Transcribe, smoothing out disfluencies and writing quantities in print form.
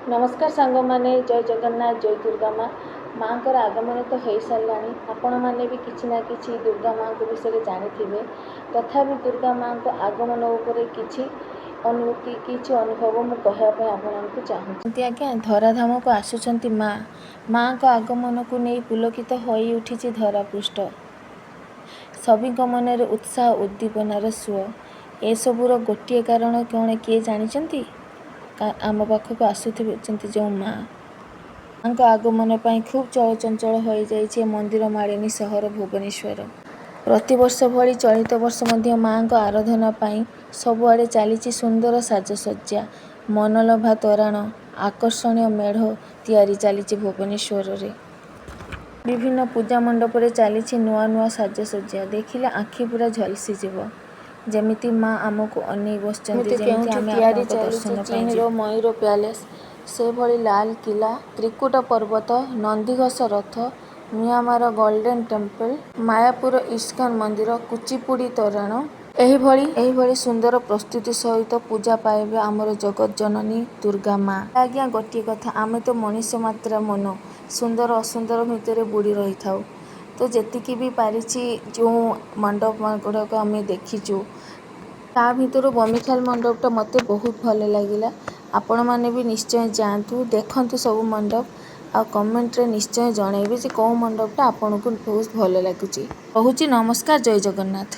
नमस्कार सांग मैंने जय जगन्नाथ जय दुर्गा माँ माँकर आगमन तो हो सारा आपण मैंने भी किसी ना कि दुर्गा माँ को विषय जानी तथापि दुर्गा माँ को आगमन उपर किसी अनुभूति किसी अनुभव मुझे कहवाई आपको चाहूँगी। आज्ञा धराधाम को आसुंच माँ माँ को आगमन को नहीं पुलकित हो उठी धरापृष्ठ सभी मनरे उत्साह उद्दीपनार सुଅ एसबूर गोटे कारण कौन किए जानते आम पाखक आसुच्च जो माँ को आगमन पर खूब चलचंचल हो जाए मंदिर मालिनी सहर भुवनेश्वर प्रतिवर्ष भली चलित वर्ष माँ को आराधना पाई सबुआड़े चली सुंदर साजसज्जा मनलोभा तोरण आकर्षणीय मेढ़ तैयारी चली भुवनेश्वर रे विभिन्न पूजा मंडप चली नुआ नुआ साजसज्जा देखिले आखि पूरा झलसी जीव जमिति माँ आमको अनै बसर मयूर प्यालेस से भली लाल किला त्रिकुट पर्वत नंदीघोष रथ Myanmar golden temple Mayapur ISKCON मंदिर कुचिपुड़ी तोरण एही सुंदर प्रस्तुति सहित पूजा पाइबे आमर जगत जननी दुर्गा माँ। आज्ञा गोटे कथा आमे तो मनुष्य मात्रा मन सुंदर असुंदर भितर बुड़ी रही था तो जेतिकी भी पारिछि जो मंडप गुड़ाक आम देखीचु ता भितर बमिखाल मंडपटा मते बहुत भल लगिला। आपण माने भी निश्चय जातु देखंतु सब मंडप आ कमेंट रे निश्चय जनइबे जे कौ मंडपटा आपनको बहुत भल लागुची। कहूची नमस्कार जय जगन्नाथ।